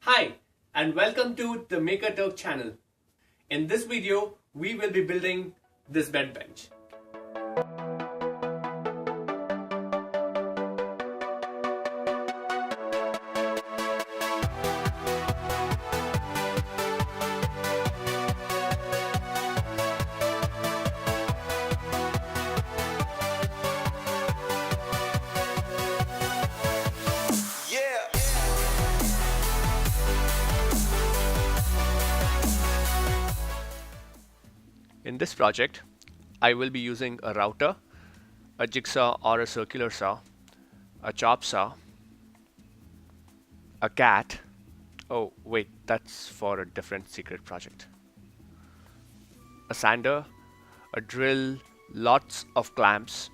Hi, and welcome to the Maker Talk channel. In this video, we will be building this bed bench. In this project, I will be using a router, a jigsaw or a circular saw, a chop saw, a cat. Oh, wait, that's for a different secret project. A sander, a drill, lots of clamps,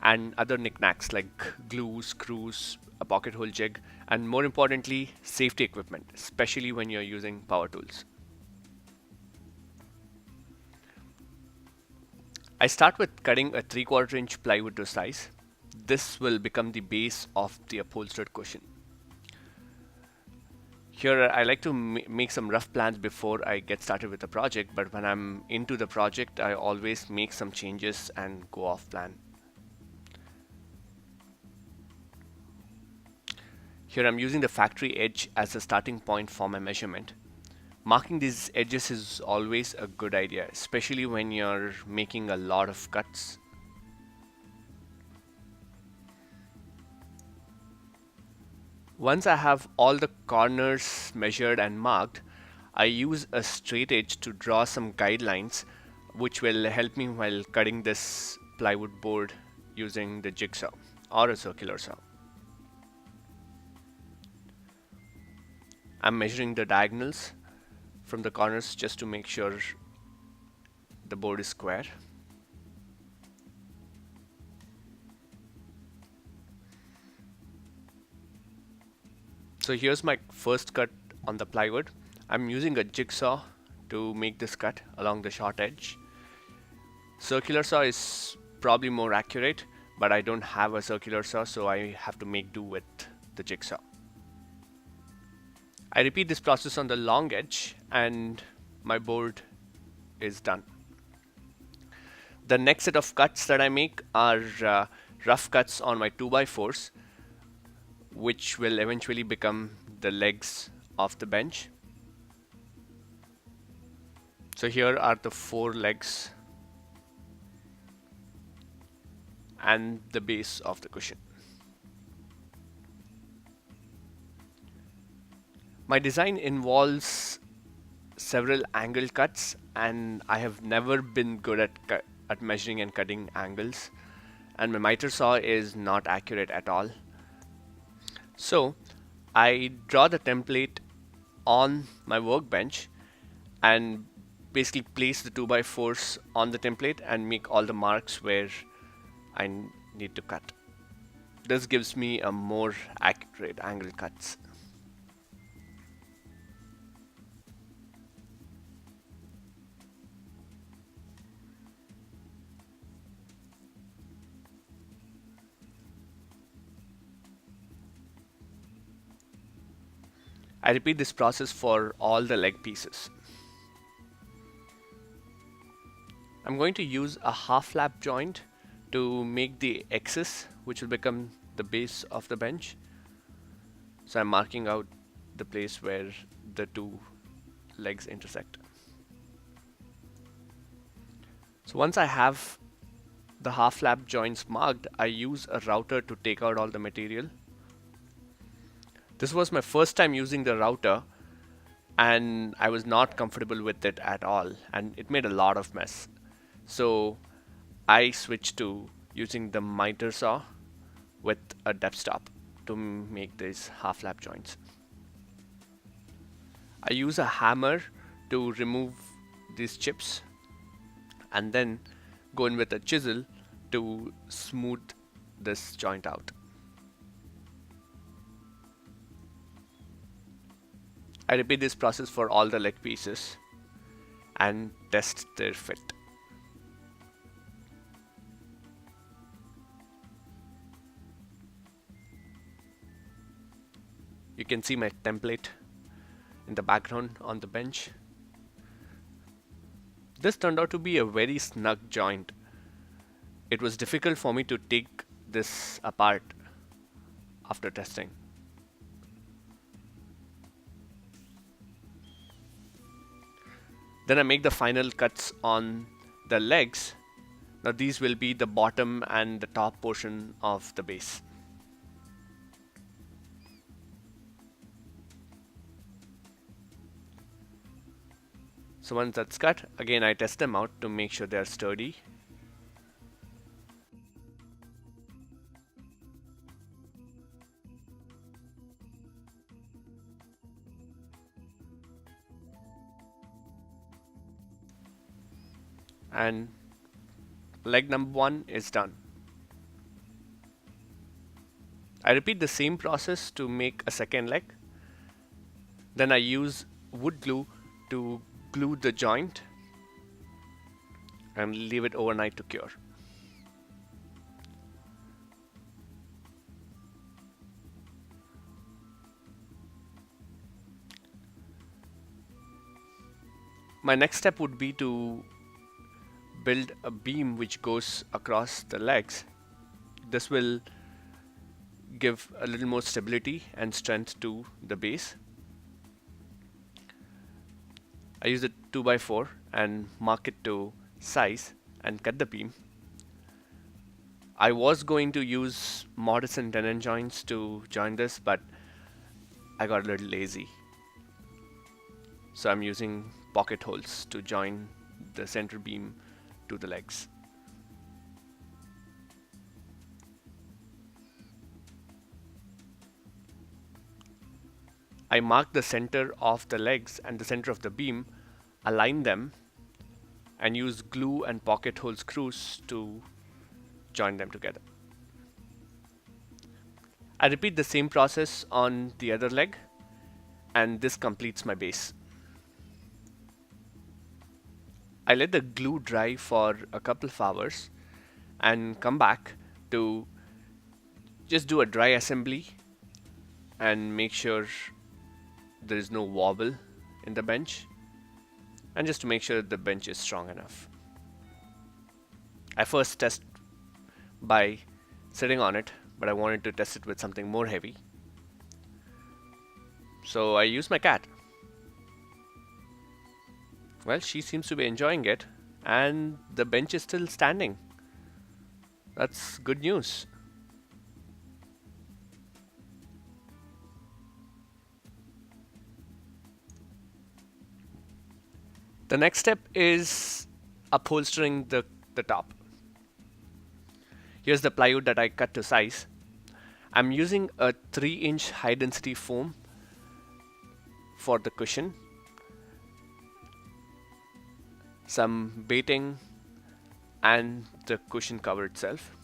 and other knickknacks like glue, screws, a pocket hole jig, and more importantly, safety equipment, especially when you're using power tools. I start with cutting a 3/4 inch plywood to size. This will become the base of the upholstered cushion. Here I like to make some rough plans before I get started with the project, but when I'm into the project I always make some changes and go off plan. Here I'm using the factory edge as a starting point for my measurement. Marking these edges is always a good idea, especially when you're making a lot of cuts. Once I have all the corners measured and marked, I use a straight edge to draw some guidelines which will help me while cutting this plywood board using the jigsaw or a circular saw. I'm measuring the diagonals from the corners just to make sure the board is square. So here's my first cut on the plywood. I'm using a jigsaw to make this cut along the short edge. Circular saw is probably more accurate, but I don't have a circular saw, so I have to make do with the jigsaw. I repeat this process on the long edge and my board is done. The next set of cuts that I make are rough cuts on my 2x4s, which will eventually become the legs of the bench. So here are the 4 legs and the base of the cushion. My design involves several angle cuts, and I have never been good at measuring and cutting angles, and my miter saw is not accurate at all. So I draw the template on my workbench and basically place the 2x4s on the template and make all the marks where I need to cut. This gives me a more accurate angle cuts. I repeat this process for all the leg pieces. I'm going to use a half lap joint to make the X's, which will become the base of the bench. So I'm marking out the place where the 2 legs intersect. So once I have the half lap joints marked, I use a router to take out all the material. This was my first time using the router and I was not comfortable with it at all, and it made a lot of mess. So I switched to using the miter saw with a depth stop to make these half lap joints. I use a hammer to remove these chips and then go in with a chisel to smooth this joint out. I repeat this process for all the leg pieces and test their fit. You can see my template in the background on the bench. This turned out to be a very snug joint. It was difficult for me to take this apart after testing. Then I make the final cuts on the legs. Now these will be the bottom and the top portion of the base. So once that's cut, again I test them out to make sure they're sturdy. And leg number 1 is done. I repeat the same process to make a second leg. Then I use wood glue to glue the joint and leave it overnight to cure. My next step would be to build a beam which goes across the legs. This will give a little more stability and strength to the base. I use a 2x4 and mark it to size and cut the beam. I was going to use mortise and tenon joints to join this, but I got a little lazy. So I'm using pocket holes to join the center beam to the legs. I mark the center of the legs and the center of the beam, align them, and use glue and pocket hole screws to join them together. I repeat the same process on the other leg, and this completes my base. I let the glue dry for a couple of hours and come back to just do a dry assembly and make sure there is no wobble in the bench, and just to make sure the bench is strong enough. I first test by sitting on it, but I wanted to test it with something more heavy. So I use my cat. Well, she seems to be enjoying it, and the bench is still standing. That's good news. The next step is upholstering the top. Here's the plywood that I cut to size. I'm using a 3-inch high density foam for the cushion, some baiting, and the cushion cover itself.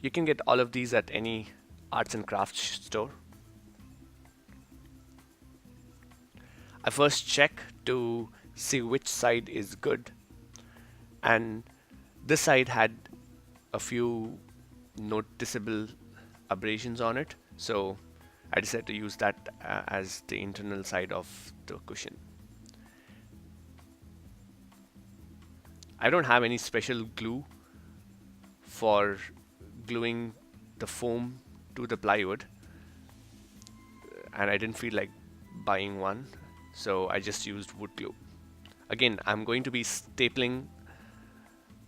You can get all of these at any arts and crafts store. I first check to see which side is good, and this side had a few noticeable abrasions on it, so I decided to use that as the internal side of the cushion. I don't have any special glue for gluing the foam to the plywood, and I didn't feel like buying one, so I just used wood glue. Again, I'm going to be stapling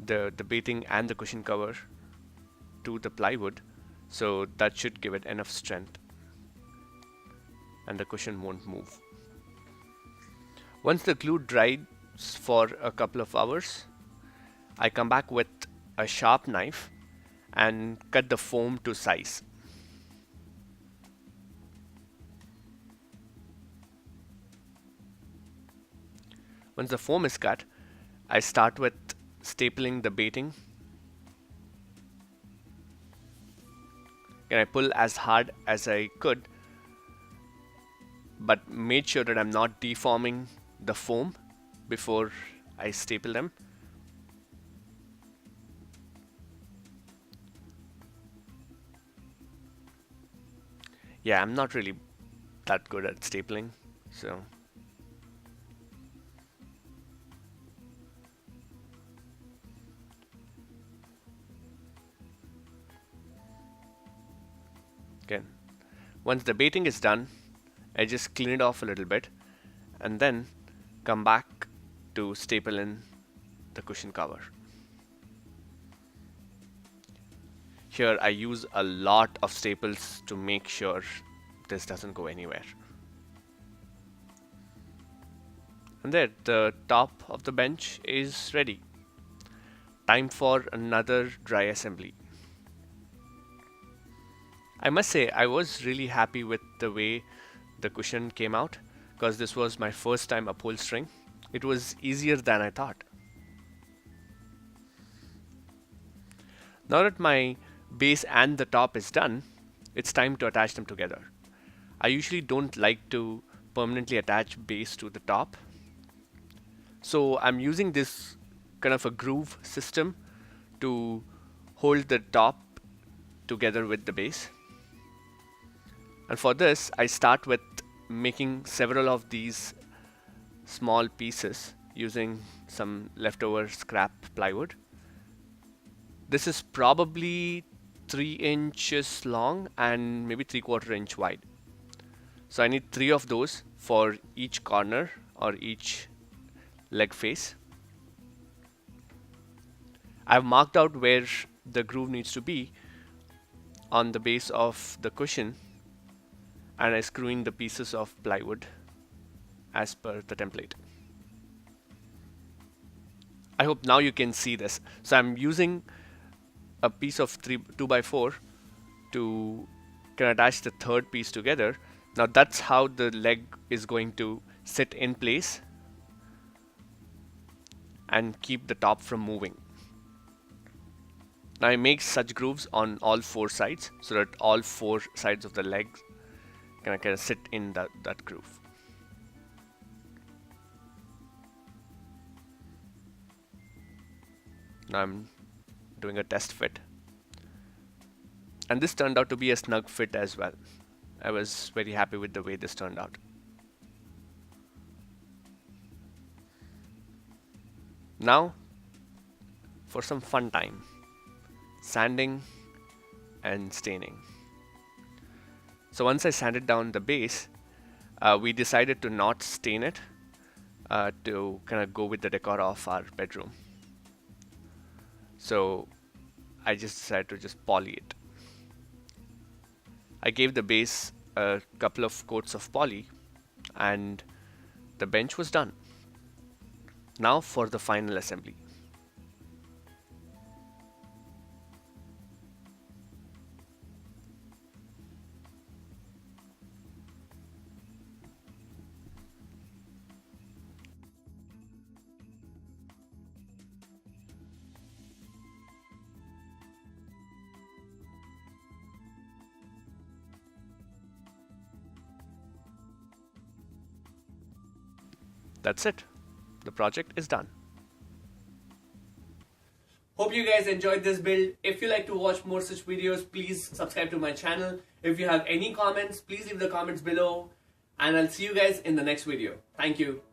the baiting and the cushion cover to the plywood, so that should give it enough strength and the cushion won't move. Once the glue dries for a couple of hours, I come back with a sharp knife and cut the foam to size. Once the foam is cut, I start with stapling the baiting, and I pull as hard as I could, but made sure that I'm not deforming the foam before I staple them. Yeah, I'm not really that good at stapling. So again, once the baiting is done, I just clean it off a little bit and then come back to staple in the cushion cover. Here I use a lot of staples to make sure this doesn't go anywhere. And there, the top of the bench is ready. Time for another dry assembly. I must say I was really happy with the way the cushion came out because this was my first time upholstering. It was easier than I thought. Now that my base and the top is done, it's time to attach them together. I usually don't like to permanently attach base to the top. So I'm using this kind of a groove system to hold the top together with the base. And for this, I start with making several of these small pieces using some leftover scrap plywood. This is probably 3 inches long and maybe 3/4 inch wide. So I need 3 of those for each corner or each leg face. I've marked out where the groove needs to be on the base of the cushion, and I screw in the pieces of plywood as per the template. I hope now you can see this. So I'm using a piece of 2x4 to can attach the third piece together. Now that's how the leg is going to sit in place and keep the top from moving. Now I make such grooves on all 4 sides so that all 4 sides of the legs can kind of sit in that groove. Now I'm doing a test fit. And this turned out to be a snug fit as well. I was very happy with the way this turned out. Now for some fun time. Sanding and staining. So once I sanded down the base, we decided to not stain it to kind of go with the decor of our bedroom. So I just decided to just poly it. I gave the base a couple of coats of poly and the bench was done. Now for the final assembly. That's it. The project is done. Hope you guys enjoyed this build. If you like to watch more such videos, please subscribe to my channel. If you have any comments, please leave the comments below. And I'll see you guys in the next video. Thank you.